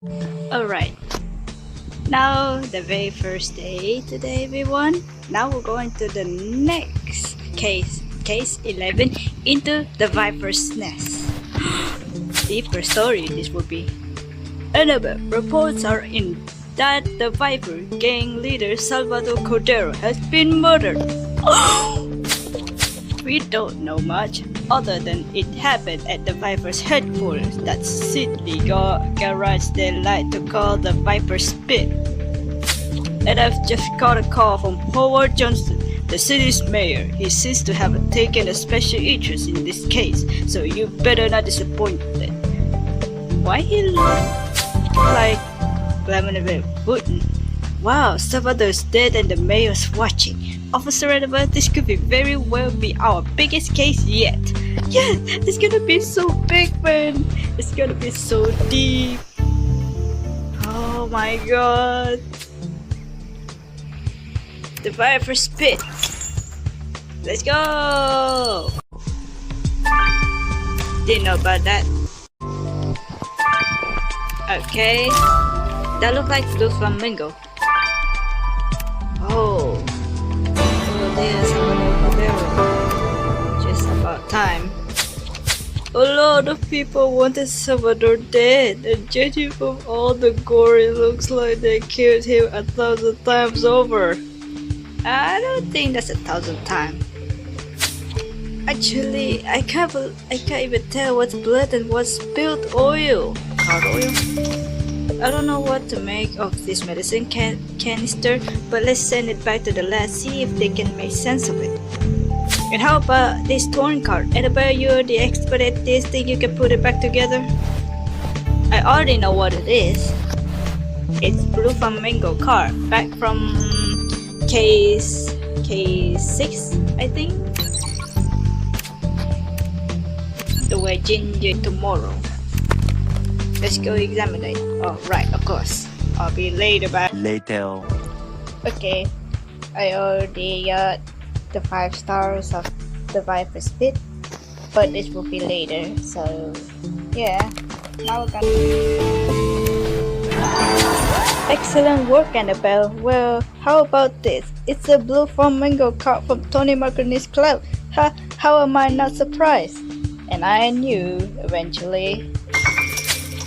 Alright, now the very first day today, everyone. Now we're going to the next case 11, into the Viper's Nest. Deeper story this will be. Another reports are in that the Viper gang leader Salvador Cordero has been murdered. We don't know much other than it happened at the Viper's headquarters, that silly garage they like to call the Viper's Pit. And I've just got a call from Howard Johnson, the city's mayor. He seems to have taken a special interest in this case, so you better not disappoint them. Why he look like Vladimir Putin? Wow, Salvador's dead and the mayor's watching. Officer Edward, this could be very well be our biggest case yet. Yeah, it's gonna be so big, man. It's gonna be so deep. Oh my god. The Viper's Pit. Let's go. Didn't know about that. Okay. That looks like blue flamingo. Oh. There's a barrel. Just about time. A lot of people wanted Salvador dead, and judging from all the gore, it looks like they killed him 1,000 times over. I don't think that's 1,000 times. Actually, I can't even tell what's blood and what's spilled oil. Hot oil? I don't know what to make of this medicine canister, but let's send it back to the lab, see if they can make sense of it. And how about this torn card? Annabelle, you're the expert at this, think you can put it back together? I already know what it is. It's Blue Flamingo card, back from case 6, I think. The way Ginger tomorrow. Let's go examine it. Oh, right, of course. I'll be late about Later. Okay, I already got the 5 stars of the Viper's Pit, but this will be later, so yeah. Now we're gonna... Excellent work, Annabelle. Well, how about this? It's a Blue Flamingo card from Tony Marconi's club. How am I not surprised? And I knew eventually.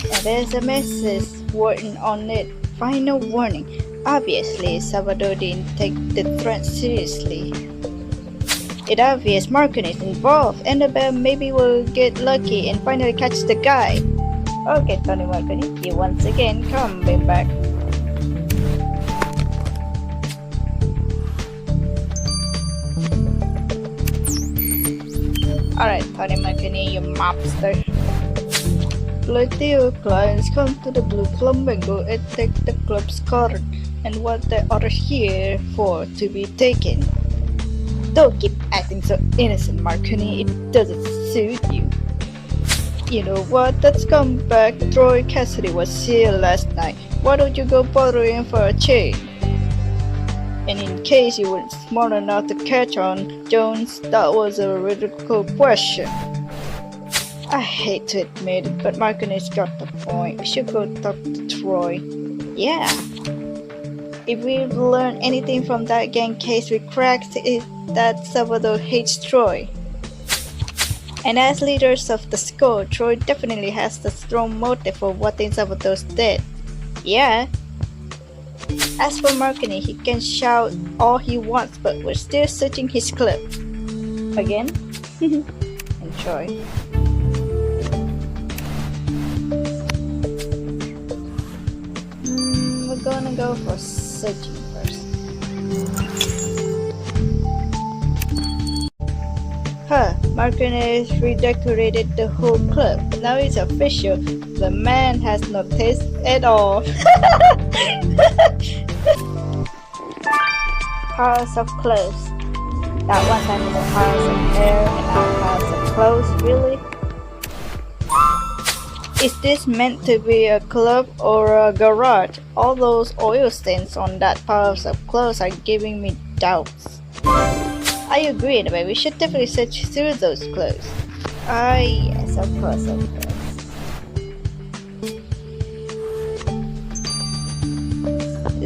And there's a message written on it. Final warning. Obviously, Salvador didn't take the threat seriously. It's obvious Marconi is involved. Annabelle maybe will get lucky and finally catch the guy. Okay, Tony Marconi, you once again coming back. Alright, Tony Marconi, you mobster. Plenty of clients come to the Blue Flamingo and take the club's card and what they are here for to be taken. Don't keep acting so innocent, Marconi. It doesn't suit you. You know what? Let's come back. Troy Cassidy was here last night. Why don't you go bothering for a change? And in case you weren't smart enough to catch on, Jones, that was a radical question. I hate to admit it, but Marconi's got the point. We should go talk to Troy. Yeah. If we learn anything from that gang case we cracked, it that Salvador hates Troy. And as leaders of the squad, Troy definitely has the strong motive for wanting Salvador's dead. Yeah. As for Marconi, he can shout all he wants, but we're still searching his club. Again? Enjoy. We're gonna go for searching first. Marconi has redecorated the whole club. Now it's official. The man has no taste at all. Piles of clothes. That one time was a piles of hair and now piles of clothes, really? Is this meant to be a club or a garage? All those oil stains on that piles of clothes are giving me doubts. I agree, but we should definitely search through those clothes. Ah, yes, of course, of course.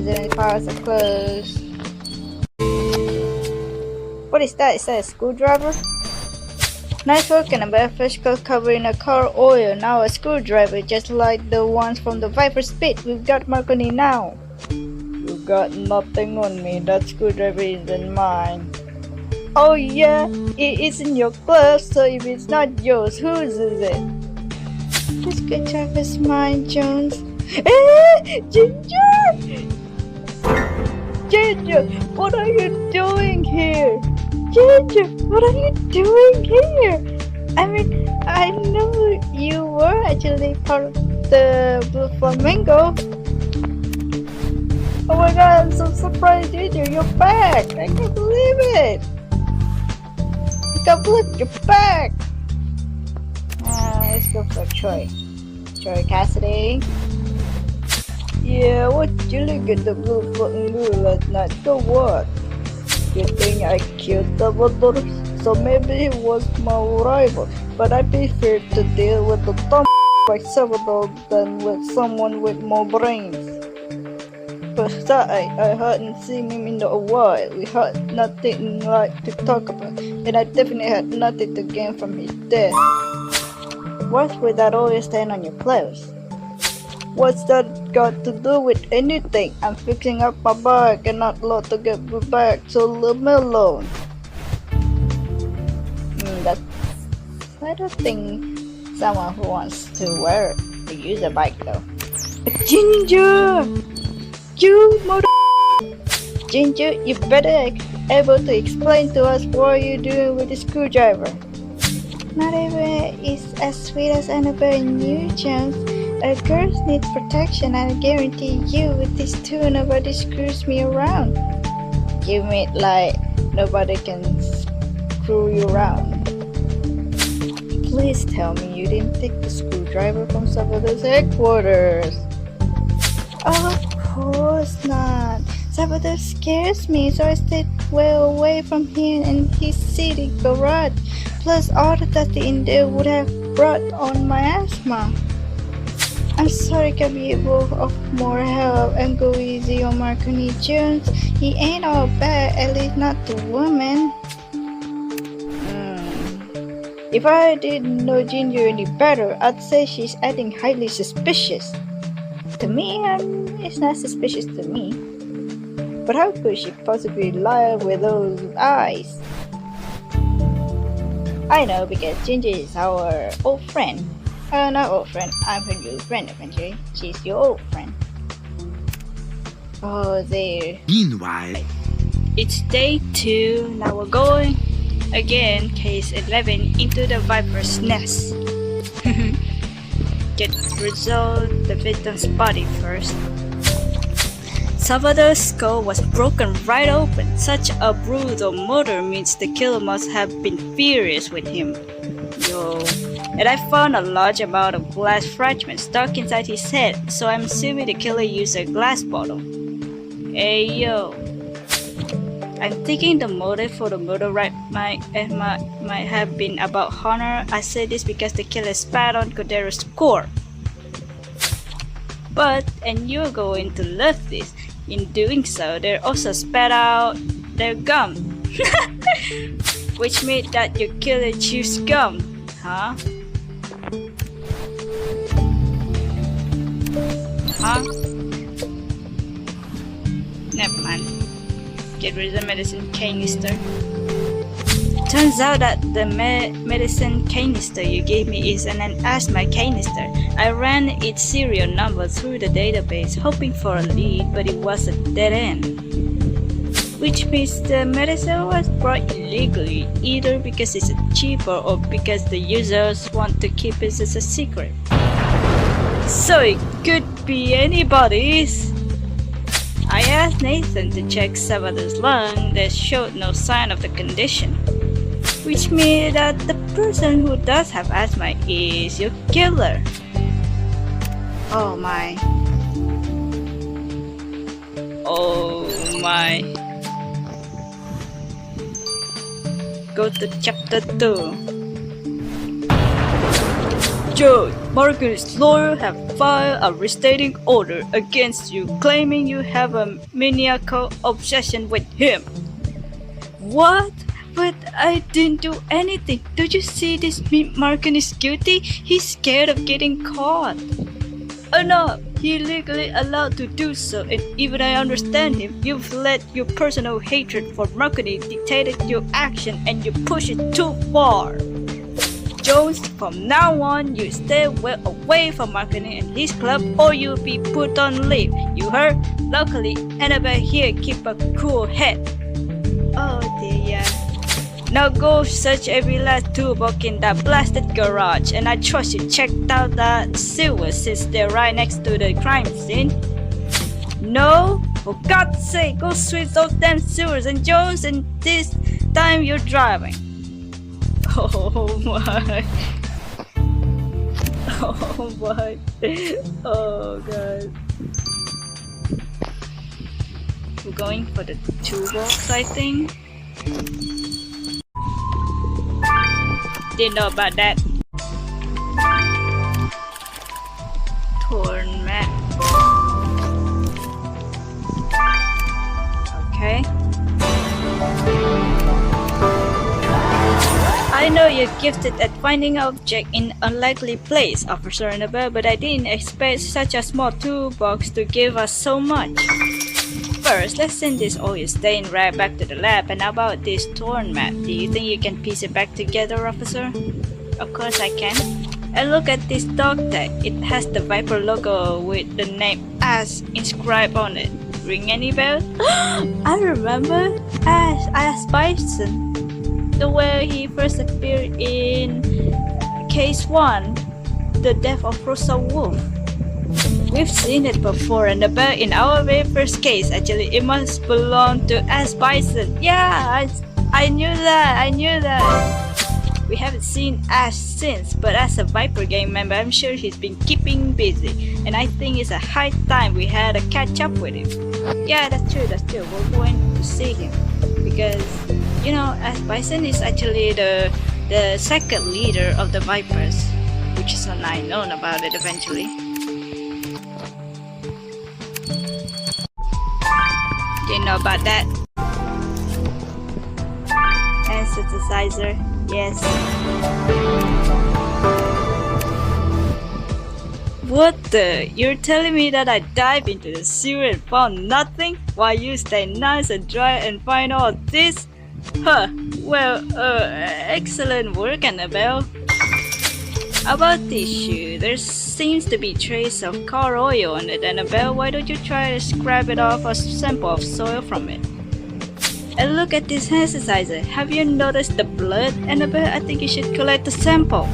and files are closed. What is that? Is that a screwdriver? Nice work on a beverage covered in a car oil. Now a screwdriver, just like the ones from the Viper's pit. We've got Marconi now. You got nothing on me. That screwdriver isn't mine. Oh yeah, it is in your glove, so if it's not yours, whose is it? The screwdriver is mine, Jones. Ginger! Ginger, what are you doing here? Ginger, what are you doing here? I mean, I know you were actually part of the Blue Flamingo. Oh my god, I'm so surprised, Ginger, you're back! I can't believe it! I can't believe you're back! Let's go for Troy. Troy Cassidy. Yeah, what you look at the Blue Flamingo last night? So what? You think I killed Salvador? So maybe he was my rival, but I prefer to deal with the dumb like Salvador than with someone with more brains. Besides, I hadn't seen him in a while. We had nothing like to talk about, and I definitely had nothing to gain from his death. What's with that oil stain on your clothes? What's that got to do with anything? I'm fixing up my bag and not allowed to get back, so leave me alone. I don't think someone who wants to wear a user bike though. Ginger! You mother... Ginger, you better able to explain to us what you're doing with the screwdriver. Not everyone is as sweet as Annabelle and you, Jones. Girls need protection, and I guarantee you with this tool nobody screws me around. You mean like nobody can screw you around? Please tell me you didn't take the screwdriver from Salvador's headquarters. Of course not. Salvador scares me, so I stayed well away from him and his city garage. Plus all the dusty in there would have brought on my asthma. I'm sorry, can be able of more help and go easy on Marconi Jones. He ain't all bad, at least not to women. If I didn't know Ginger any better, I'd say she's acting highly suspicious. To me, it's not suspicious to me. But how could she possibly lie with those eyes? I know, because Ginger is our old friend. Not old friend, I'm her new friend eventually. She's your old friend. Oh, there. Meanwhile, It's day 2, now we're going again, case 11, into the Viper's nest. Get resolve the victim's body first. Salvador's skull was broken right open. Such a brutal murder means the killer must have been furious with him. Yo. And I found a large amount of glass fragments stuck inside his head, so I'm assuming the killer used a glass bottle. Hey yo. I'm thinking the motive for the murder might have been about honor. I say this because the killer spat on Cordero's score. But, and you're going to love this, in doing so, they also spat out their gum. Which made that your killer chews gum, huh? Huh? Never mind. Get rid of the medicine canister. Turns out that the medicine canister you gave me is an asthma canister. I ran its serial number through the database hoping for a lead, but it was a dead end. Which means the medicine was brought illegally, either because it's cheaper or because the users want to keep it as a secret. So it could be anybody's. I asked Nathan to check Salvador's lung. They showed no sign of the condition, which means that the person who does have asthma is your killer. Oh my. Oh my. Go to chapter 2. Joe, Marcus' lawyer have filed a restraining order against you, claiming you have a maniacal obsession with him. What? But I didn't do anything. Don't you see this Marcus is guilty? He's scared of getting caught. Enough! He legally allowed to do so, and even I understand him. You've let your personal hatred for Marconi dictate your action, and you push it too far. Jones, from now on, you stay well away from Marconi and his club, or you'll be put on leave. You heard? Luckily, Annabelle here keep a cool head. Oh dear. Now go search every last toolbox in that blasted garage, and I trust you checked out the sewers since they're right next to the crime scene. No? For God's sake, go sweep those damn sewers, and Jones, and this time you're driving. Oh my. Oh my. Oh god. We're going for the toolbox, I think. Didn't know about that. Torn map. Okay. I know you're gifted at finding objects in unlikely place, Officer Annabelle, but I didn't expect such a small toolbox to give us so much. First, let's send this oil stain right back to the lab. And how about this torn map? Do you think you can piece it back together, officer? Of course I can. And look at this dog tag. It has the Viper logo with the name Ash inscribed on it. Ring any bell? I remember Ash Bison. The way he first appeared in Case 1, The Death of Rosa Wolf. We've seen it before, and in our very first case, actually, it must belong to Ash Bison. Yeah, I knew that. We haven't seen Ash since, but as a Viper gang member, I'm sure he's been keeping busy, and I think it's a high time we had a catch up with him. Yeah, that's true. We're going to see him because, you know, Ash Bison is actually the second leader of the Vipers, which is when I known about it eventually. Didn't know about that. Hand synthesizer, yes. What the? You're telling me that I dived into the sewer and found nothing, while you stay nice and dry and find all this? Huh, well, excellent work, Annabelle. About this shoe, there seems to be trace of car oil on it, Annabelle. Why don't you try to scrap it off a sample of soil from it? And look at this hand synthesizer. Have you noticed the blood, Annabelle? I think you should collect the sample.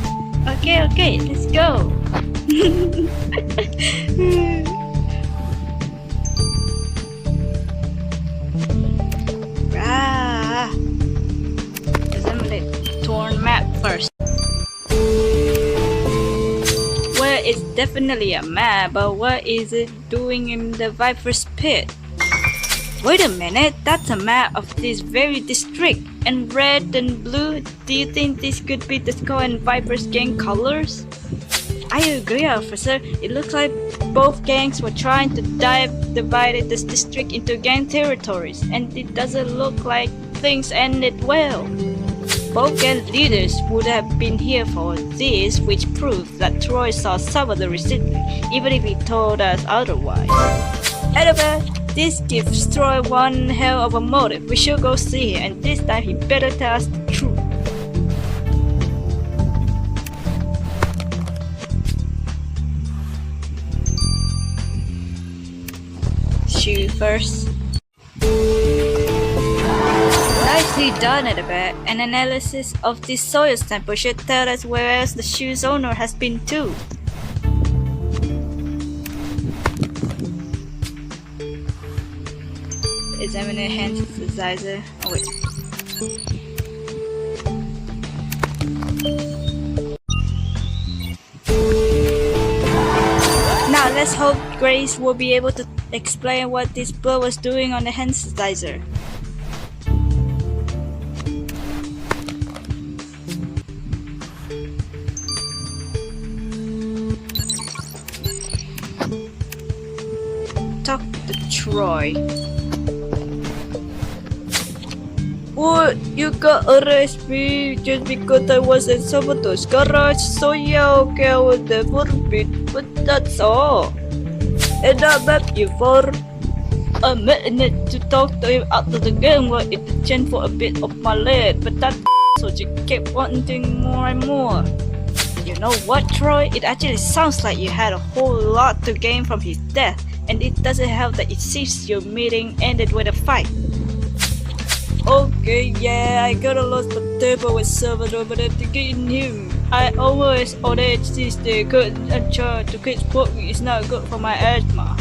Okay, let's go. Examine the torn map first. Well, it's definitely a map, but what is it doing in the Viper's pit? Wait a minute, that's a map of this very district, and red and blue. Do you think this could be the Skull and Viper's gang colors? I agree, officer. It looks like both gangs were trying to divide this district into gang territories, and it doesn't look like things ended well. Both gang leaders would have been here for this, which proves that Troy saw some of the receipt, even if he told us otherwise. Annabelle, this gives Troy one hell of a motive. We should go see him, and this time he better tell us the truth. Shoot first. Nicely done, Annabelle. An analysis of this soil sample should tell us where else the shoe's owner has been too. Examine the hand synthesizer. Oh wait. Now let's hope Grace will be able to explain what this blood was doing on the hand synthesizer. talk to Troy. What? You got arrested me just because I was in Salvador's garage? So yeah, okay, I was there for a bit, but that's all. And I met you for a minute to talk to him after the game while it changed for a bit of my leg, but that so she kept wanting more and more. You know what, Troy? It actually sounds like you had a whole lot to gain from his death, and it doesn't help that it seems your meeting ended with a fight. Okay, yeah, I got a lost the temper with Salvador, but after getting him, I almost ordered since the good and trying to quit smoking is not good for my asthma.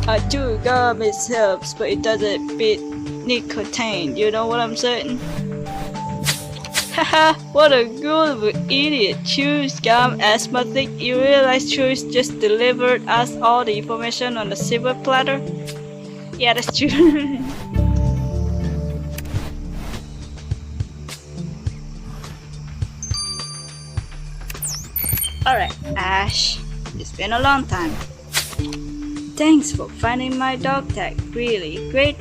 I do gum it helps, but it doesn't beat nicotine, you know what I'm saying? Haha, what a good idiot. Choose gum asthmatic. You realize Choose just delivered us all the information on the silver platter? Yeah, that's true. Alright, Ash. It's been a long time. Thanks for finding my dog tag. Really great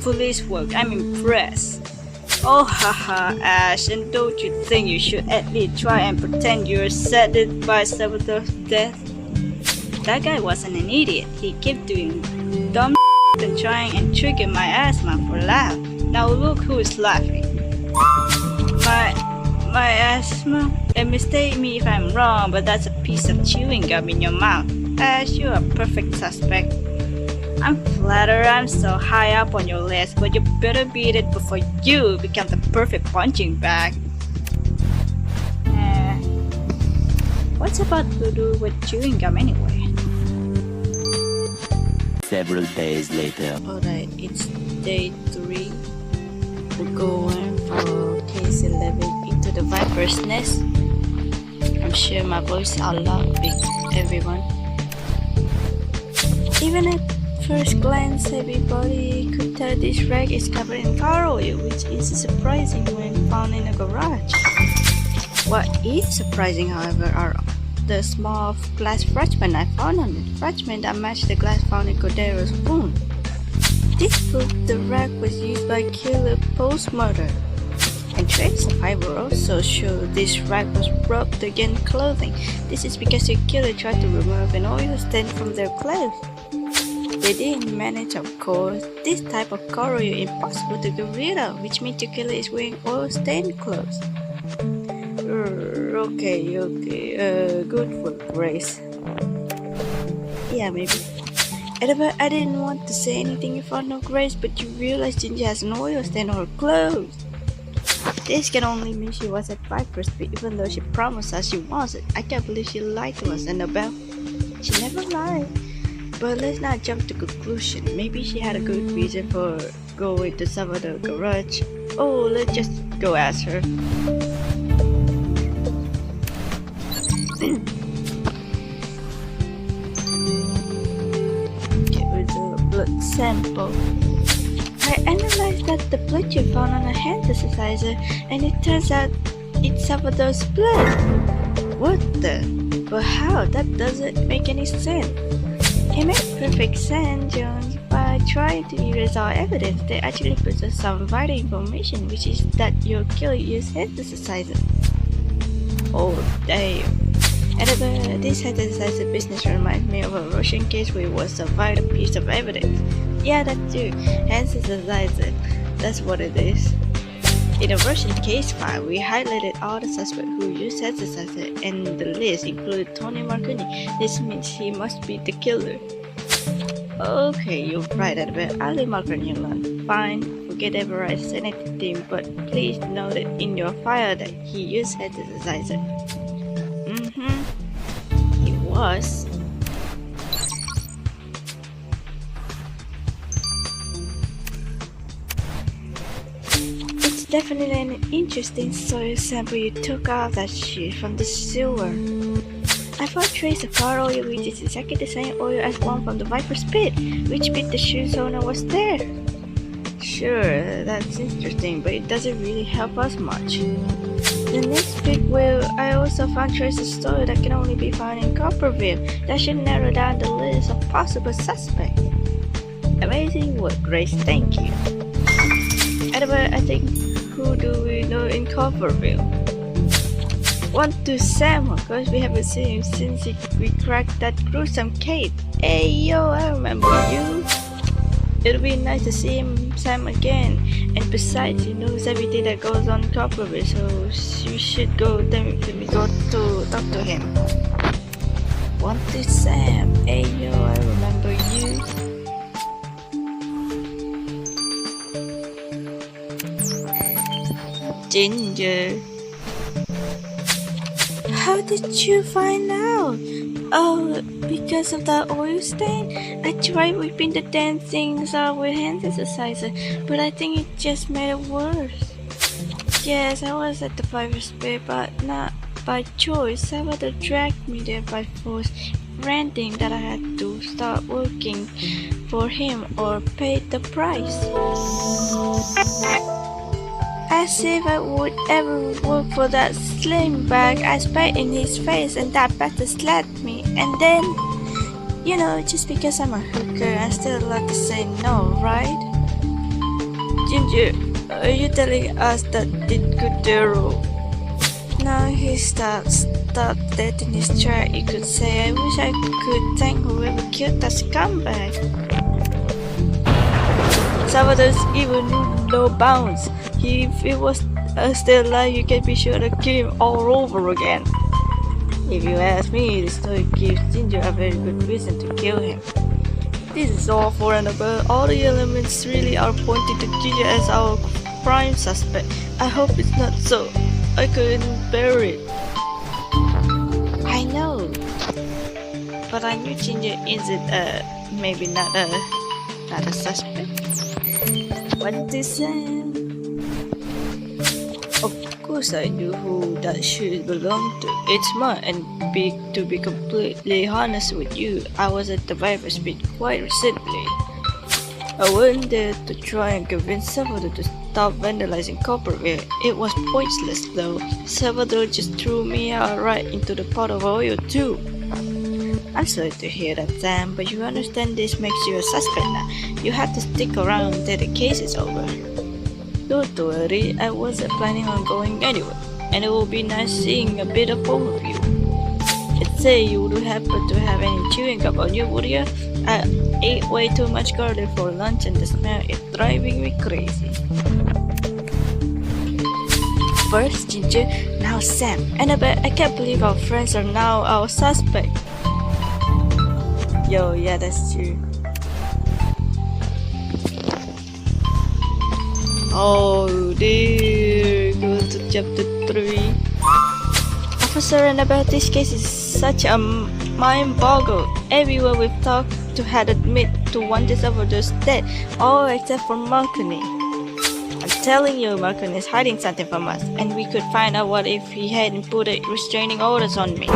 police work. I'm impressed. Oh haha, Ash, and don't you think you should at least try and pretend you're saddened by Salvador's death? That guy wasn't an idiot. He kept doing dumb and trying and triggering my asthma for laugh. Now look who's laughing. My asthma? And mistake me if I'm wrong, but that's a piece of chewing gum in your mouth. Ash, you're a perfect suspect. I'm flattered I'm so high up on your list, but you better beat it before you become the perfect punching bag. What's about to do with chewing gum anyway? Several days later. Alright, it's day 3. We're going for case 11 into the Viper's Nest. I'm sure my voice out loud with everyone. Even at first glance, everybody could tell this rag is covered in car oil, which is surprising when found in a garage. What is surprising, however, are the small glass fragment I found on it. Fragment that matched the glass found in Cordero's wound. This proved the rag was used by killer post-murder. And traces of fiber also show this rag was rubbed against clothing. This is because the killer tried to remove an oil stain from their clothes. They didn't manage, of course. This type of car oil is impossible to get rid of, which means the killer is wearing oil-stained clothes. Okay, good work, Grace. Yeah, maybe. But I didn't want to say anything in front of Grace, but you realize Ginger has an oil stain on her clothes. This can only mean she was at Viper's Peak, even though she promised us she wasn't. I can't believe she lied to us, Annabelle. She never lied. But let's not jump to conclusion. Maybe she had a good reason for going to Salvador garage. Oh, let's just go ask her. Get rid of the blood sample. I analyzed that the blood you found on a hand synthesizer, and it turns out it's Salvador's blood. What the? But how? That doesn't make any sense. It makes perfect sense, Jones. By trying to erase our evidence, they actually possess some vital information, which is that your killer used hand synthesizer. Oh, damn. And this hand synthesizer business reminds me of a Russian case where it was a vital piece of evidence. Yeah, that's true. Hand synthesizer. That's what it is. In a Russian case file, we highlighted all the suspects who used hand synthesizer, and the list included Tony Marconi. This means he must be the killer. Okay, you're right, Annabelle. I'll leave Marconi alone. Fine, forget ever I said anything, but please note it in your file that he used hand synthesizer. He was. It's definitely an interesting soil sample you took out of that shit from the sewer. I found trace of car oil which is exactly the same oil as one from the Viper's pit, which meant the shoe's owner was there. Sure, that's interesting, but it doesn't really help us much. The next Big Wheel, I also found traces of story that can only be found in Copperville. That should narrow down the list of possible suspects. Amazing work, Grace. Thank you. Anyway, I think who do we know in Copperville? One to Sam, of course. We haven't seen him since we cracked that gruesome case. Hey yo, I remember you. It'll be nice to see Sam again. And besides, he knows everything that goes on in Copperville, so you should go to talk to him. One to Sam. Hey yo, I remember you. Ginger. How did you find out? Oh, because of the oil stain? I tried whipping the damn things out with hand sanitizer, but I think it just made it worse. Yes, I was at the fire pit, but not by choice. Salvador dragged me there by force, ranting that I had to start working for him or pay the price. As if I would ever work for that slim bag. I spat in his face and that bastard slapped me. And then, just because I'm a hooker, I still allowed to say no, right? Ginger, are you telling us that it could Daryl? Now he stopped dead in his track, you could say. I wish I could thank whoever killed that scumbag. Salvador's evil knew no bounds. If he was still alive, you can be sure to kill him all over again. If you ask me, the story gives Ginger a very good reason to kill him. This is all for and about. All the elements really are pointing to Ginger as our prime suspect. I hope it's not so. I couldn't bear it. I know, but I knew Ginger isn't maybe not a suspect. What did say? Of course I knew who that should belong to. It's mine, and to be completely honest with you, I was at the Viper's Pit quite recently. I went there to try and convince Salvador to stop vandalizing Copperville. It was pointless though. Salvador just threw me out right into the pot of oil too. I'm sorry to hear that, Sam, but you understand this makes you a suspect now. You have to stick around until the case is over. Don't worry, I wasn't planning on going anywhere, and it will be nice seeing a bit of both of you. Let's say you would happen to have any chewing gum on you, would you? I ate way too much garlic for lunch and the smell is driving me crazy. First Ginger, now Sam. Annabelle, I can't believe our friends are now our suspect. Yo, yeah, that's true. Oh dear, go to chapter 3. Officer, Annabelle, this case is such a mind-boggle. Everyone we've talked to had admitted to wanting Salvador's dead, all except for Marconi. I'm telling you, Marconi is hiding something from us, and we could find out what if he hadn't put restraining orders on me.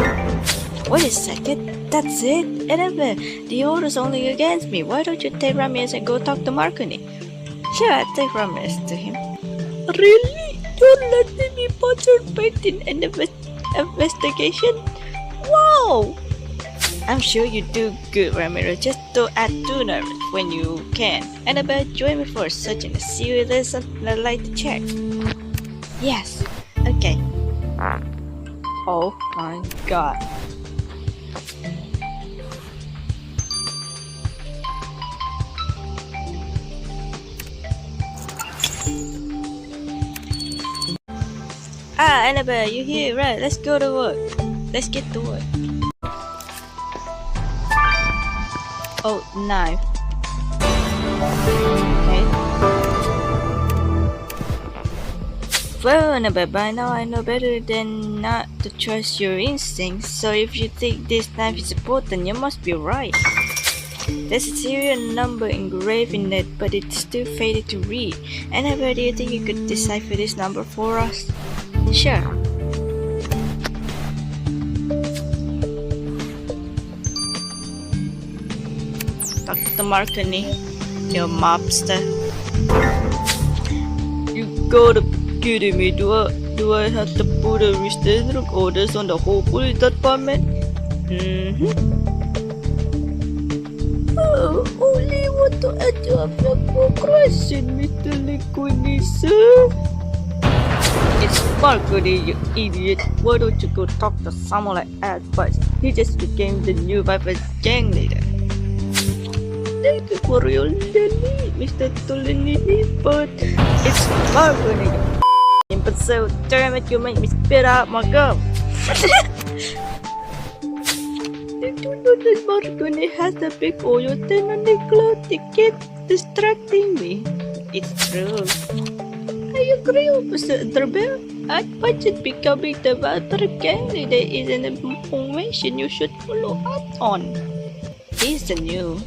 Wait a second, that's it? Annabelle, the order's only against me. Why don't you take Ramirez and go talk to Marconi? Sure, I'll take Ramirez to him. Really? You're letting me participate in an investigation? Wow! I'm sure you do good, Ramirez. Just don't act too nervous when you can. Annabelle, join me for such a serious something I'd like to check. Yes. Okay. Oh my god. Ah, Annabelle, you here? Right, let's go to work. Let's get to work. Oh, knife. Okay. Well, Annabelle, by now I know better than not to trust your instincts, so if you think this knife is important, you must be right. There's a serial number engraved in it, but it's still faded to read. Annabelle, do you think you could decipher this number for us? Sure. Dr. Marconi, you mobster. You gotta be kidding me. Do do I have to put a restraining orders on the whole police department? Only want to add you up your progression, Mr. Liquidi, sir. It's Marconi, you idiot. Why don't you go talk to someone like that first? He just became the new Viper's gang leader. Thank you for your lead, Mr. Tolinini, but it's Marconi, you imbecile. Damn it, you make me spit out my gum. Did you know that Marconi has a big oil tin on the cloth to keep distracting me? It's true. I agree, Officer Drabel. I budget becoming the Viper gang leader is an information you should follow up on. He's the new.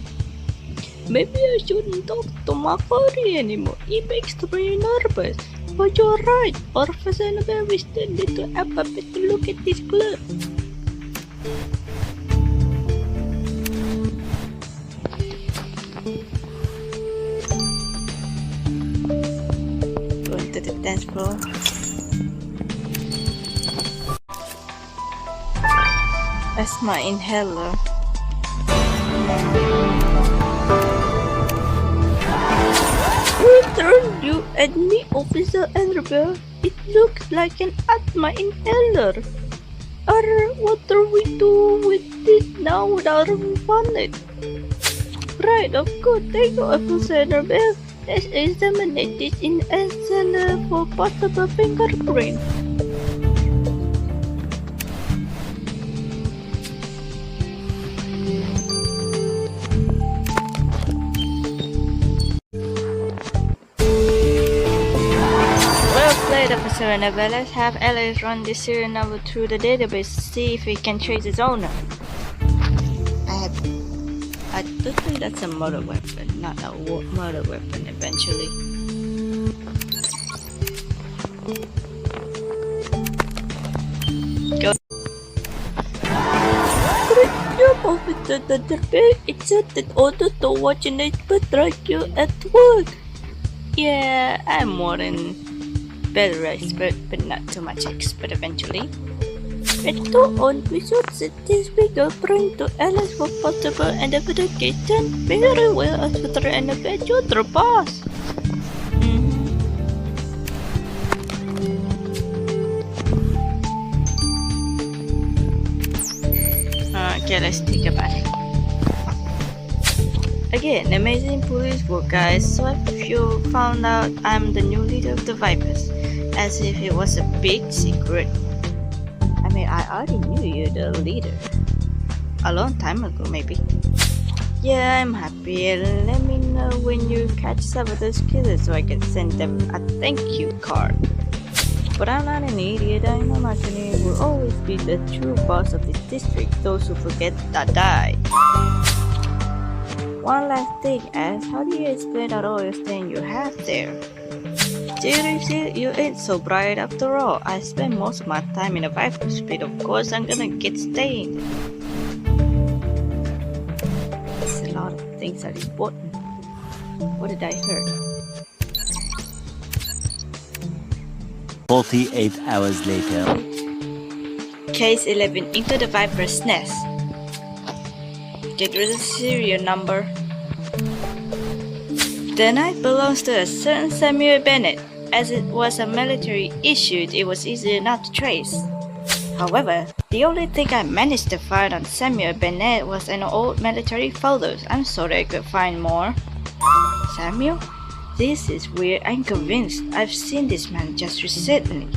Maybe I shouldn't talk to Makari anymore. He makes me nervous. But you're right. Officer Drabel, we still need to have a better look at this club. To the dance floor. That's my inhaler. Who turned you at me, Officer Enderberg? It looks like an asthma inhaler. Or what do we do with it now without having it? Right, of course. Thank you, Officer Enderberg. Let's examine this inhaler for possible fingerprint. Well played, Officer Annabelle. Let's have Alice run this serial number through the database to see if we can trace its owner. I do think that's a murder weapon, not a murder weapon eventually. Go. Great job, Officer Thunderbird. It said that order to watch an expert like you at work. Yeah, I'm more than better expert, but not too much expert eventually. Let's go on. We should set this fingerprint to Alice for possible identification. Very well, Officer Annabelle, you're the boss. Okay, let's think about it. Again, amazing police work, guys. So if you found out I'm the new leader of the Vipers, as if it was a big secret. I mean, I already knew you're the leader. A long time ago, maybe. Yeah, I'm happy. Let me know when you catch some of those killers so I can send them a thank you card. But I'm not an idiot. I know Martini will always be the true boss of this district. Those who forget that die. One last thing, Ash. How do you explain that oil stain you have there? Seriously, you ain't so bright after all. I spend most of my time in a Viper speed. Of course, I'm gonna get stained. There's a lot of things that are important. What did I hear? 48 hours later. Case 11 into the Viper's nest. Get rid of the serial number. The knife belongs to a certain Samuel Bennett. As it was a military issue, it was easy enough to trace. However, the only thing I managed to find on Samuel Bennett was an old military photos. I'm sorry I could find more. Samuel? This is weird. I'm convinced I've seen this man just recently.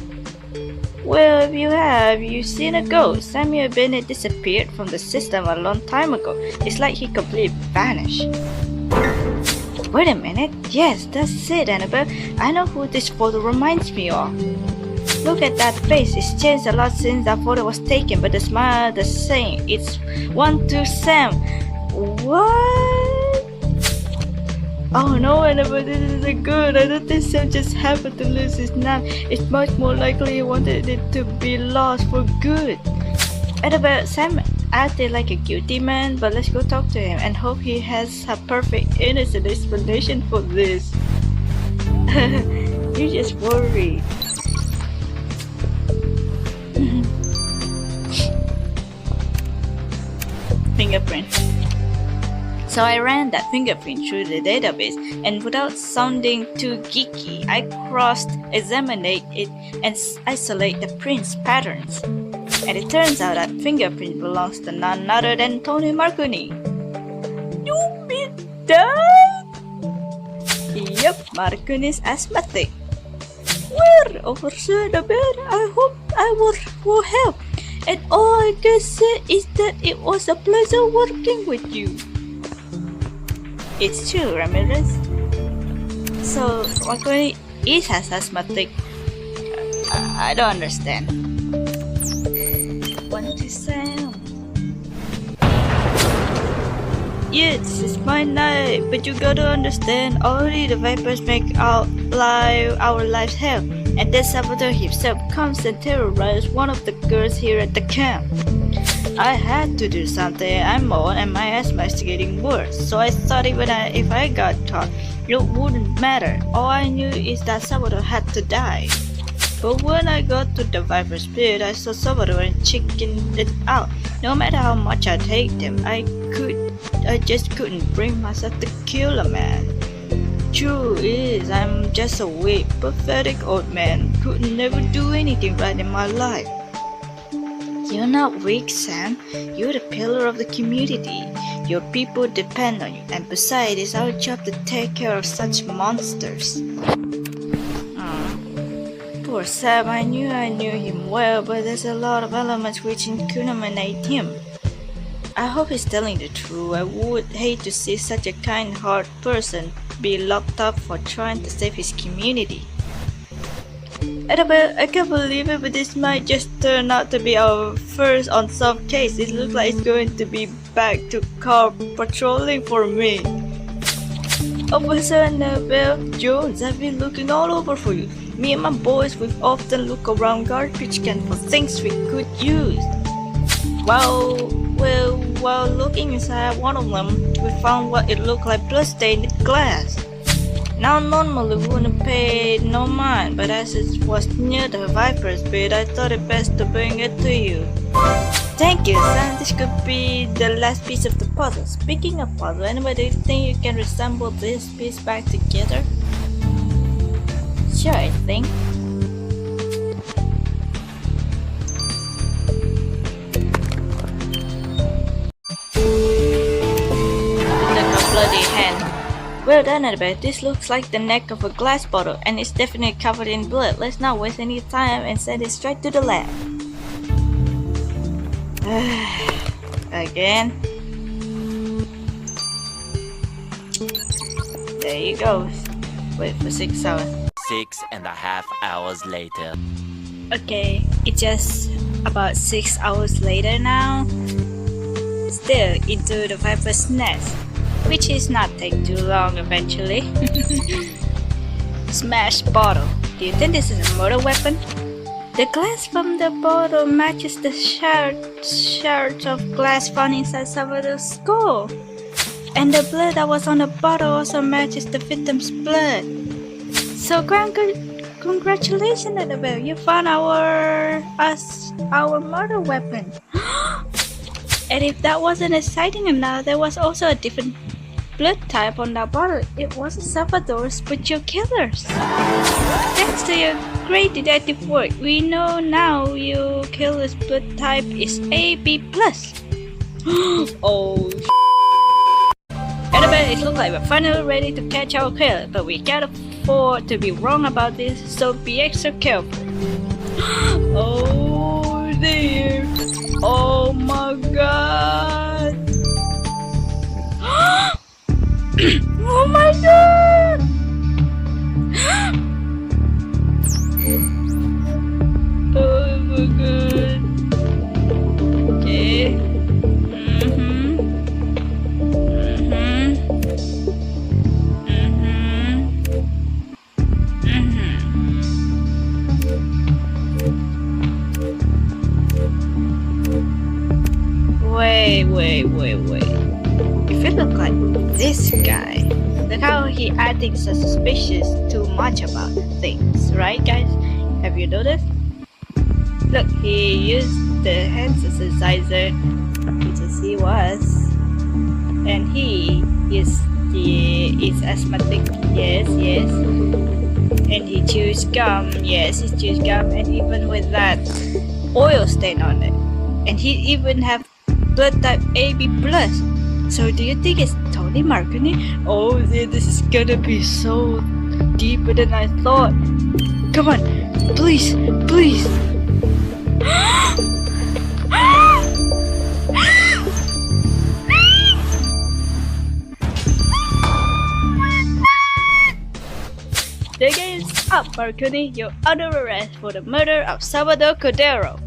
Well, if you have, you've seen a ghost. Samuel Bennett disappeared from the system a long time ago. It's like he completely vanished. Wait a minute. Yes, that's it, Annabelle. I know who this photo reminds me of. Look at that face. It's changed a lot since that photo was taken, but the smile the same. It's 1-2 Sam. What? Oh no, Annabelle, this isn't good. I don't think Sam just happened to lose his knife. It's much more likely he wanted it to be lost for good. Annabelle, Sam acted like a guilty man, but let's go talk to him and hope he has a perfect innocent explanation for this. You just worried. fingerprint. So I ran that fingerprint through the database, and without sounding too geeky, I cross-examined it and isolate the print's patterns. And it turns out that fingerprint belongs to none other than Tony Marconi. You mean that? Yep, Marconi's asthmatic. Well, officer, the bed, I hope I will help. And all I can say is that it was a pleasure working with you. It's true, Ramirez. So, Marconi is asthmatic. I don't understand. Want to Sam? Yes, it's my night, but you gotta understand, only the vipers make our lives hell. And then Salvador himself comes and terrorizes one of the girls here at the camp. I had to do something. I'm old and my asthma is getting worse, so I thought if I got caught, it wouldn't matter. All I knew is that Salvador had to die. But when I got to the Viper's pit, I saw Salvador and chickened it out. No matter how much I hate them, I just couldn't bring myself to kill a man. True is, I'm just a weak, pathetic old man. Could never do anything right in my life. You're not weak, Sam. You're the pillar of the community. Your people depend on you, and besides, it's our job to take care of such monsters. Poor Sam, I knew him well, but there's a lot of elements which incriminate him. I hope he's telling the truth. I would hate to see such a kind-hearted person be locked up for trying to save his community. Annabelle, I can't believe it, but this might just turn out to be our first unsolved case. It looks like it's going to be back to car patrolling for me. Officer Annabelle Jones, I've been looking all over for you. Me and my boys, we've often looked around garbage cans for things we could use. While looking inside one of them, we found what it looked like blood-stained glass. Now normally we wouldn't pay no mind, but as it was near the Viper's bed, I thought it best to bring it to you. Thank you, son. This could be the last piece of the puzzle. Speaking of puzzle, anybody think you can resemble this piece back together? Sure, I think. Bloody hand. Well done, Annabelle. This looks like the neck of a glass bottle, and it's definitely covered in blood. Let's not waste any time and send it straight to the lab. Again. There you go. Wait for 6 hours. 6.5 hours later. Okay, it's just about 6 hours later now. Still into the Viper's nest, which is not take too long eventually. Smash bottle. Do you think this is a murder weapon? The glass from the bottle matches the shards of glass found inside Salvador's skull. And the blood that was on the bottle also matches the victim's blood. So congratulations, Annabelle, you found our murder weapon. And if that wasn't exciting enough, there was also a different blood type on that bottle. It wasn't Salvador's, but your killer's. Thanks to your great detective work, we know now your killer's blood type is AB+. Oh, Annabelle, it looks like we're finally ready to catch our killer, but we can't afford to be wrong about this, so be extra careful. Oh dear. Oh my god. Oh my god. Oh my god. Okay. Wait. If it look like this guy, look how he acting so suspicious too much about things, right guys? Have you noticed? Look, he used the hand synthesizer because he was and he is asthmatic. Yes, yes. And he chews gum. Yes, he chews gum, and even with that oil stain on it. And he even have blood type AB plus. So do you think it's Tony Marconi? Oh, this is gonna be so deeper than I thought. Come on, please, please. The game's up, Marconi. You're under arrest for the murder of Salvador Cordero.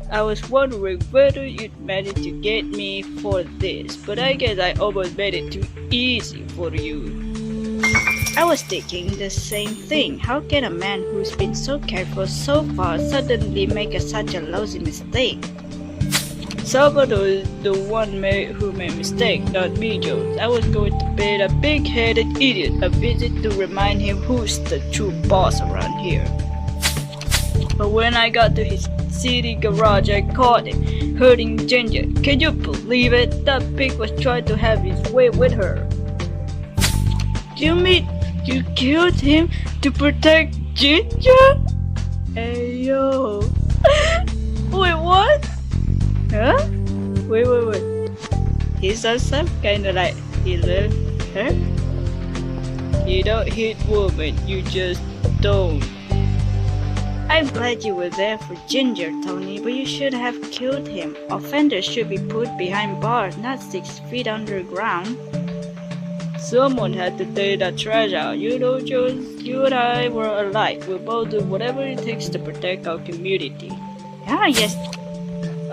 I was wondering whether you'd manage to get me for this, but I guess I almost made it too easy for you. I was thinking the same thing. How can a man who's been so careful so far suddenly make such a lousy mistake? Salvador is the one who made mistake, not me, Jones. I was going to pay the big-headed idiot a visit to remind him who's the true boss around here. But when I got to his city garage, I caught him hurting Ginger. Can you believe it? That pig was trying to have his way with her. You mean you killed him to protect Ginger? Hey yo. Wait, what? Huh? Wait. He saw some kinda like he loved her? You don't hit women, you just don't. I'm glad you were there for Ginger, Tony, but you should have killed him. Offenders should be put behind bars, not 6 feet underground. Someone had to take that trash out. You know, Jones, you and I were alike. We'll both do whatever it takes to protect our community. Ah, yes.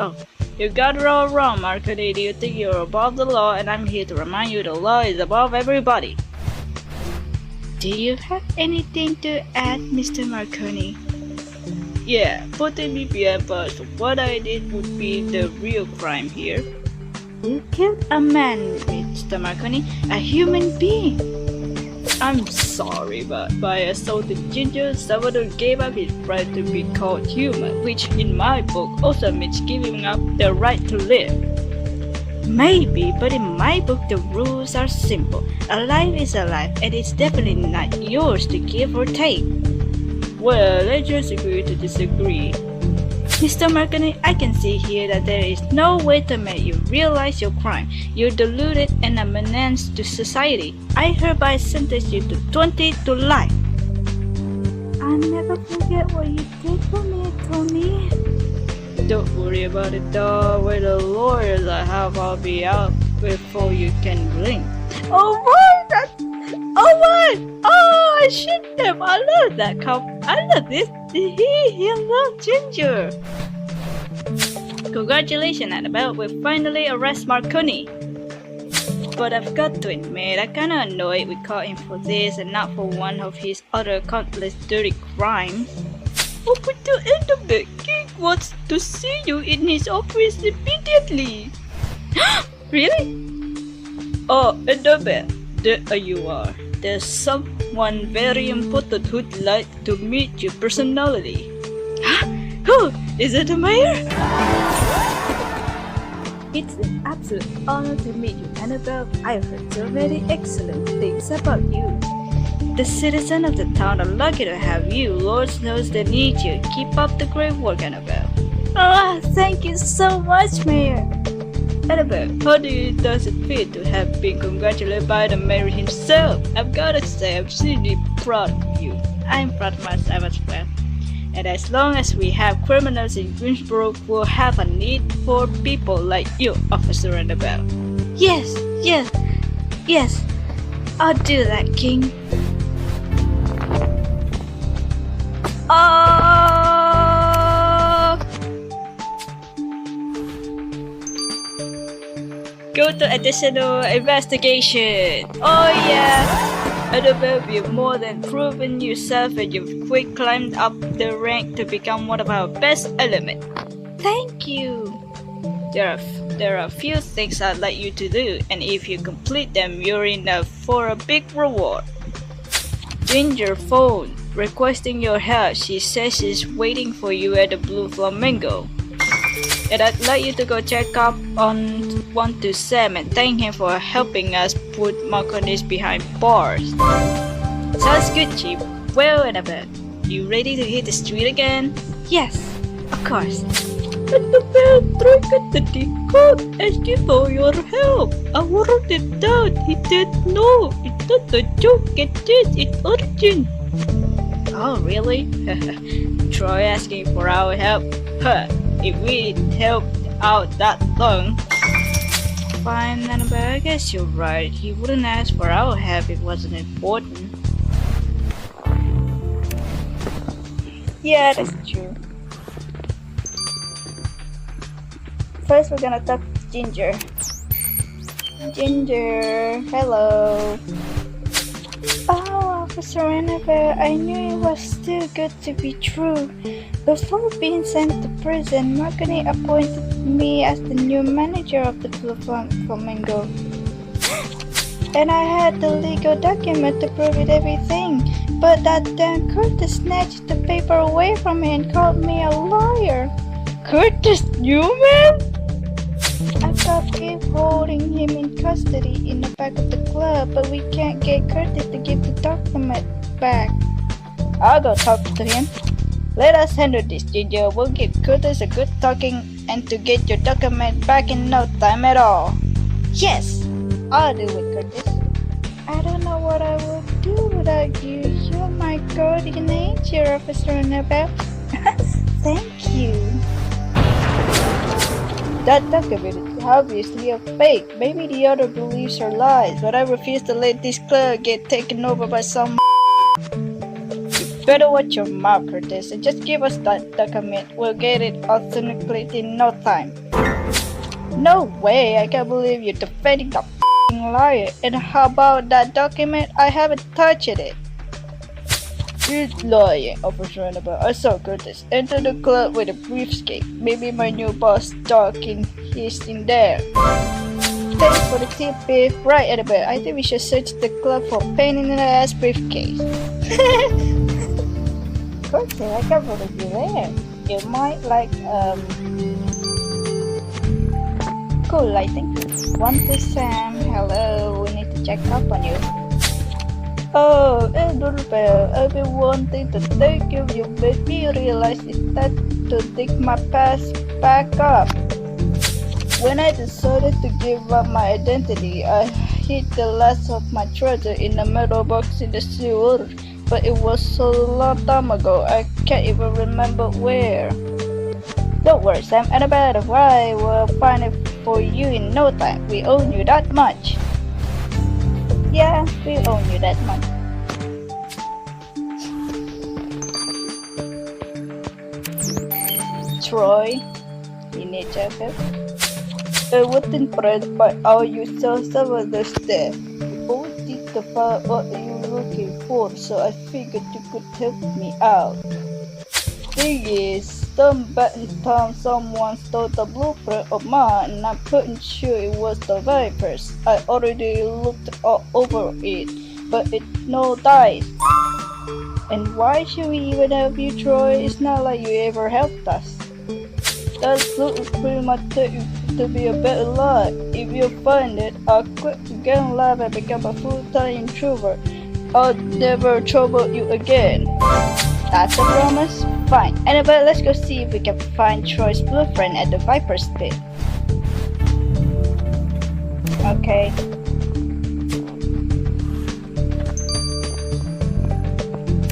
Oh, you got it all wrong, Marconi. You think you're above the law, and I'm here to remind you the law is above everybody. Do you have anything to add, Mr. Marconi? Yeah, putting me behind bars for what I did would be the real crime here. You killed a man, Mr. Marconi, a human being. I'm sorry, but by assaulting Ginger, Salvador gave up his right to be called human, which in my book also means giving up the right to live. Maybe, but in my book the rules are simple. A life is a life, and it's definitely not yours to give or take. Well, let's just agree to disagree. Mr. Marconi, I can see here that there is no way to make you realize your crime. You're deluded and a menace to society. I hereby sentence you to 20 to life. I'll never forget what you did for me, Tony. Don't worry about it, though. With the lawyers I have, I'll be out before you can blink. Oh my! Oh my! Oh, I shouldn't have. I love that cop. I love this. He loved Ginger. Congratulations, Annabelle. We finally arrest Marconi. But I've got to admit, I'm kinda annoyed we caught him for this and not for one of his other countless dirty crimes. Oh, but the end of it, King wants to see you in his office immediately. Really? Oh, Annabelle, there you are. There's someone very important who'd like to meet you personally. Huh? Who? Is it the mayor? It's an absolute honor to meet you, Annabelle. I've heard so many excellent things about you. The citizens of the town are lucky to have you. Lord knows they need you. Keep up the great work, Annabelle. Oh, thank you so much, Mayor. Annabelle, how does it feel to have been congratulated by the mayor himself? I've gotta say, I'm really proud of you. I'm proud of myself as well. And as long as we have criminals in Greensboro, we'll have a need for people like you, Officer Annabelle. Yes. I'll do that, King. Go to additional investigation. Oh yeah. Annabelle, you've more than proven yourself and you've quick climbed up the rank to become one of our best elements. Thank you. There are a few things I'd like you to do, and if you complete them, you're in for a big reward. Ginger phone requesting your help. She says she's waiting for you at the Blue Flamingo. And I'd like you to go check up on one to Sam and thank him for helping us put Marconis behind bars. Sounds good, Chief. Well, Annabelle, you ready to hit the street again? Yes, of course. Annabelle, Troy called asking for your help. I wrote it down. He said no, it's not a joke. Get this, it's urgent. Oh, really? Troy asking for our help? Huh, if we helped out that long. Fine, Annabelle, I guess you're right. He wouldn't ask for our help if it wasn't important. Yeah, that's true. First, we're gonna talk to Ginger. Ginger, hello. Oh, Officer Annabelle, I knew it was too good to be true. Before being sent to prison, Marconi appointed me as the new manager of the Blue Flamingo. And I had the legal document to prove it everything. But that damn Curtis snatched the paper away from me and called me a liar. Curtis Newman? I thought we were holding him in custody in the back of the club, but we can't get Curtis to give the document back. I'll go talk to him. Let us handle this, Ginger. We'll give Curtis a good talking and to get your document back in no time at all. Yes, I'll do it, Curtis. I don't know what I would do without you. You're my guardian angel, Officer Annabelle. Thank you. That document is obviously a fake. Maybe the other believes her lies, but I refuse to let this club get taken over by some. You better watch your mouth, Curtis, and just give us that document. We'll get it authenticated in no time. No way! I can't believe you're defending the liar. And how about that document? I haven't touched it. He's lying, Officer Annabelle. I saw Curtis enter the club with a briefcase. Maybe my new boss talking is in there. Thanks for the tip, Biff. Right, Annabelle. I think we should search the club for pain in the ass briefcase. Curtis, I can't believe you're there. You might like cool lighting. One to Sam. Hello, we need to check up on you. Oh, Annabelle, I've been wanting to thank you. You made me realize it's time to dig my past back up. When I decided to give up my identity, I hid the last of my treasure in a metal box in the sewer. But it was so long time ago, I can't even remember where. Don't worry, Sam. Annabelle, I will find it for you in no time. We own you that much. Yeah, we own you that much. Troy, you need your help. I was impressed by how you saw some of the stuff. You always did to find what you were looking for, so I figured you could help me out. Thing is, some bad in town someone stole the blueprint of mine and I'm pretty sure it was the Vipers. I already looked all over it, but it's no dice. And why should we even help you, Troy? It's not like you ever helped us. That look pretty much set you to be a better lot. If you find it, I'll quit again life and become a full-time introvert. I'll never trouble you again. That's a promise? Fine. Annabelle, let's go see if we can find Troy's blueprint at the Viper's pit. Okay.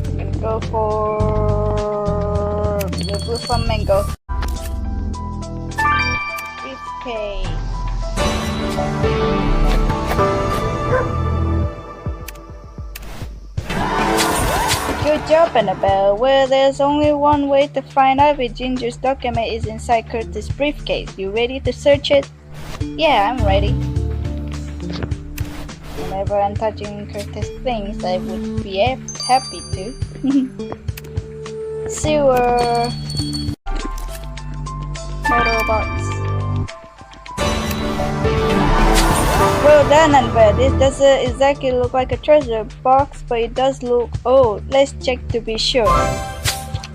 I'm gonna go for the Blue Flamingo. Okay. Good job, Annabelle. Well, there's only one way to find out if Ginger's document is inside Curtis' briefcase. You ready to search it? Yeah, I'm ready. Whenever I'm touching Curtis' things, I would be happy to. Sewer. Metal box. Well done, Annabelle. This doesn't exactly look like a treasure box, but it does look old. Let's check to be sure.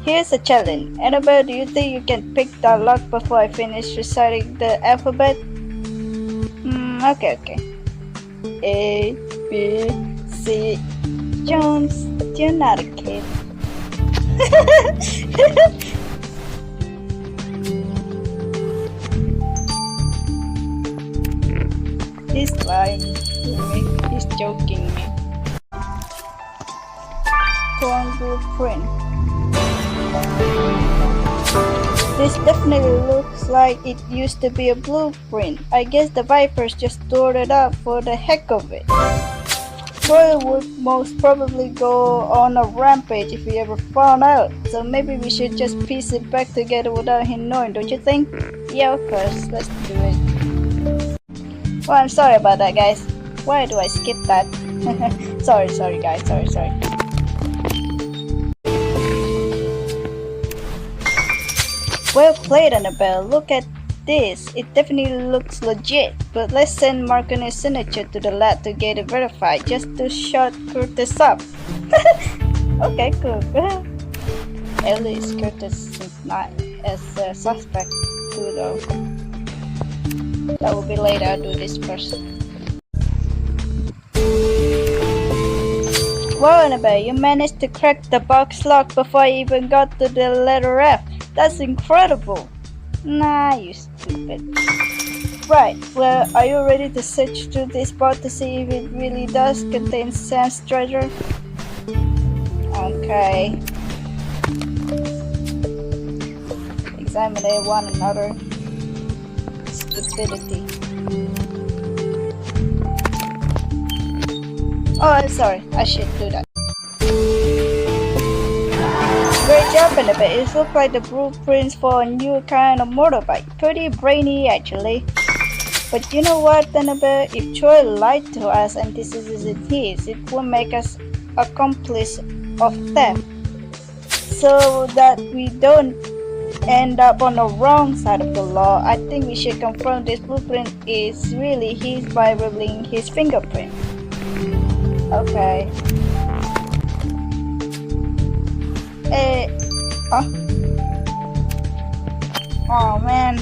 Here's a challenge. Annabelle, do you think you can pick that lock before I finish reciting the alphabet? Okay. A, B, C. Jones, you're not a kid. He's lying to me. He's joking me. Torn blueprint. This definitely looks like it used to be a blueprint. I guess the Vipers just stored it up for the heck of it. Troy would most probably go on a rampage if he ever found out, so maybe we should just piece it back together without him knowing, don't you think? Yeah, of course, let's do it. Well, I'm sorry about that, guys. Why do I skip that? sorry guys, sorry. Well played, Annabelle. Look at this. It definitely looks legit. But let's send Marconi's signature to the lab to get it verified, just to shut Curtis up. Okay, cool. At least Curtis is not as a suspect too, though. That will be later. I'll do this first. Wow, Annabelle, you managed to crack the box lock before I even got to the letter F. That's incredible. Nah, you stupid. Right, well, are you ready to search through this box to see if it really does contain Sam's treasure? Okay. Examine one another. Stupidity. Oh, I'm sorry. I should do that. Great job, Annabelle. It looks like the blueprints for a new kind of motorbike. Pretty brainy, actually. But you know what, Annabelle? If Troy lied to us and this isn't his, it will make us accomplice of theft. So that we don't end up on the wrong side of the law, I think we should confirm this blueprint is really his by revealing his fingerprint. Okay. Huh? Oh man.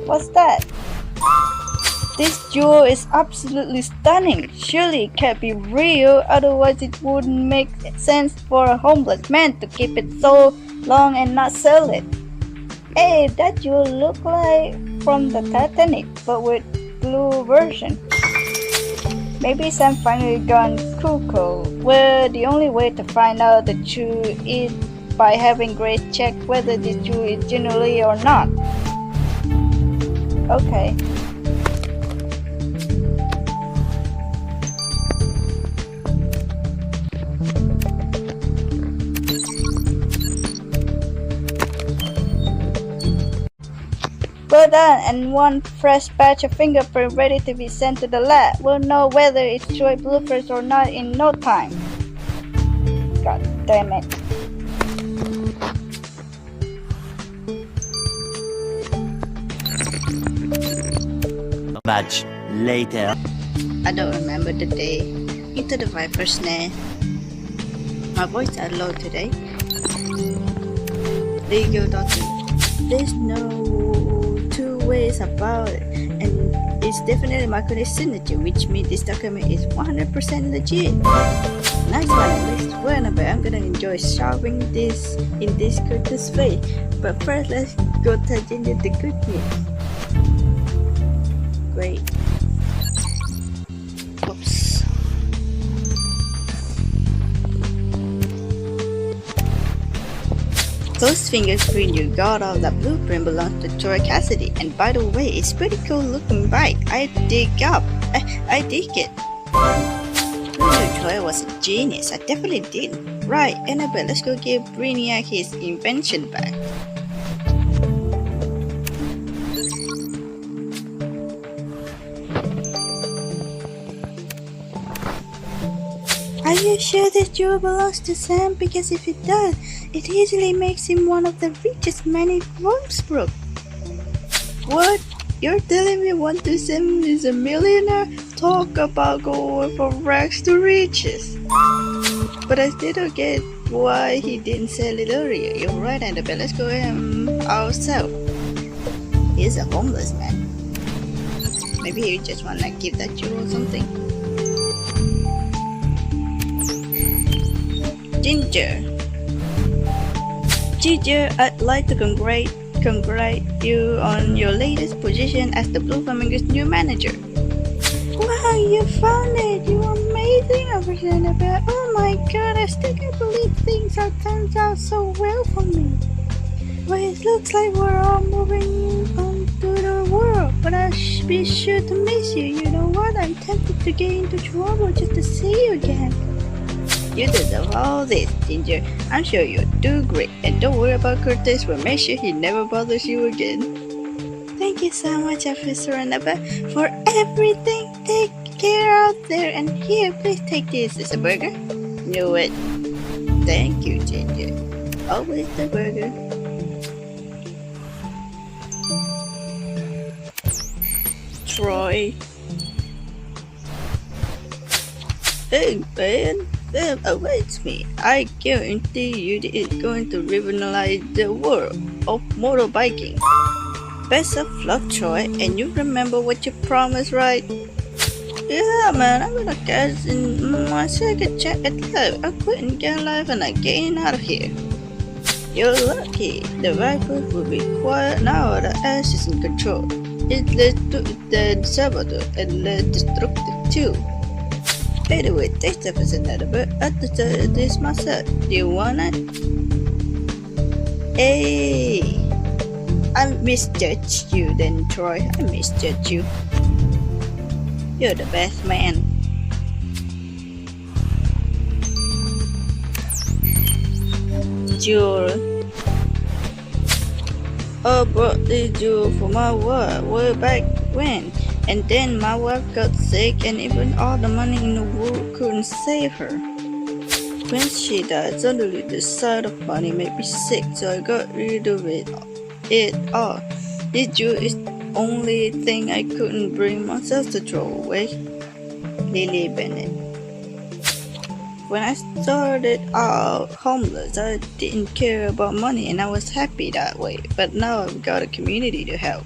What's that? This jewel is absolutely stunning. Surely it can't be real, otherwise it wouldn't make sense for a homeless man to keep it so long and not sell it. Hey, that jewel look like from the Titanic, but with blue version. Maybe Sam finally gone cuckoo. Well, the only way to find out the truth is by having Grace check whether this jewel is genuinely or not. Okay. Well done, and one fresh batch of fingerprint ready to be sent to the lab. We'll know whether it's Troy blueprints or not in no time. God damn it. Much later. I don't remember the day. Into the Viper's nest. My voice are low today. There you go, Doctor. There's no two ways about it, and it's definitely Marconi's signature, which means this document is 100% legit. Nice one, at least. Well, but I'm gonna enjoy shoving this in this Curtis' face. But first, let's go touch into the good news. Great. Oops. Those fingerprints you got out of that blueprint belongs to Troy Cassidy, and by the way, it's pretty cool looking bike. I dig it. Who knew Troy was a genius? I definitely did. Right, Annabelle, let's go give Brainiac his invention back. Are you sure this jewel belongs to Sam? Because if it does, it easily makes him one of the richest men in Wormsbrook. What? You're telling me 127 is a millionaire? Talk about going from rags to riches. But I still don't get why he didn't sell it earlier. You're right, Annabelle. Let's go him ourselves. He's a homeless man. Maybe he just wanna give that you or something. Ginger, I'd like to congratulate you on your latest position as the Blue Flamingo's new manager. Wow, you found it! You are amazing, Officer Annabelle. Oh my god, I still can't believe things have turned out so well for me. Well, it looks like we're all moving on to the world, but I'll be sure to miss you. You know what? I'm tempted to get into trouble just to see you again. You deserve all this, Ginger. I'm sure you'll do great. And don't worry about Curtis. We'll make sure he never bothers you again. Thank you so much, Officer Annabelle, for everything. Take care out there. And here, please take this. It's a burger. Knew it. Thank you, Ginger. Always the burger. Troy. Hey, man. That awaits me. I guarantee you it's going to revolutionize the world of motorbiking. Best of luck, Troy, and you remember what you promised, right? Yeah, man, I'm gonna cash in my second check at life. I couldn't get life and I'm getting out of here. You're lucky. The Vipers will be quiet now the Ash is in control. It's less than saboteur and less destructive too. Anyway, taste of is another, but I decided this myself. Do you want it? Hey! I misjudged you then, Troy. I misjudged you. You're the best man. Jewel. I brought this jewel for my wife way back when. And then my wife got sick and even all the money in the world couldn't save her. When she died, suddenly the sight of money made me sick, so I got rid of it all. This jewel is the only thing I couldn't bring myself to throw away. Lily Bennett. When I started out homeless, I didn't care about money and I was happy that way, but now I've got a community to help.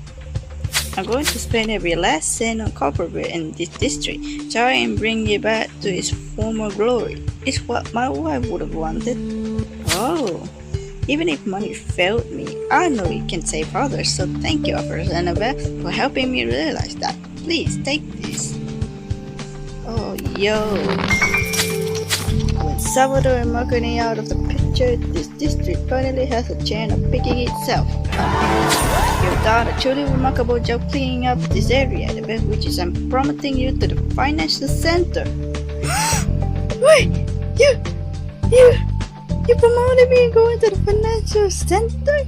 I'm going to spend every last cent on corporate in this district, try and bring it back to its former glory. It's what my wife would have wanted. Oh, even if money failed me, I know it can save others, so thank you, Officer Annabelle, for helping me realize that. Please take this. Oh, yo. With Salvador and Marconi out of the picture, this district finally has a chance of picking itself up. You've done a truly remarkable job cleaning up this area, which is I'm promoting you to the financial center. Wait, you promoted me and going to the financial center?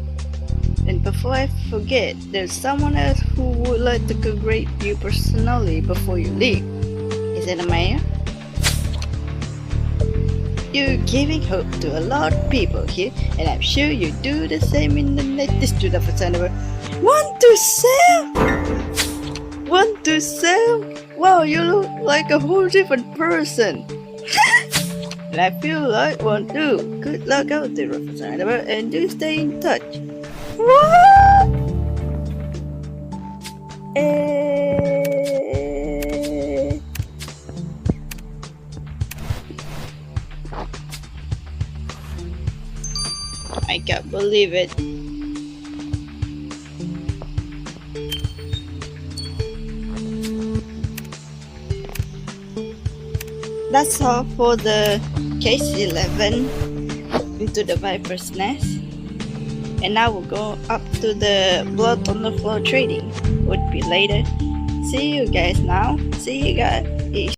And before I forget, there's someone else who would like to congratulate you personally before you leave. Is it the mayor? You're giving hope to a lot of people here, and I'm sure you do the same in the next district of December. Want to sell? Want to sell? Wow, you look like a whole different person. And I feel like one too. Good luck out there, Representative, and do stay in touch. What? I can't believe it. That's all for the case 11 into the Viper's Nest. And now we'll go up to the blood on the floor trading. Would be later. See you guys now. See you guys.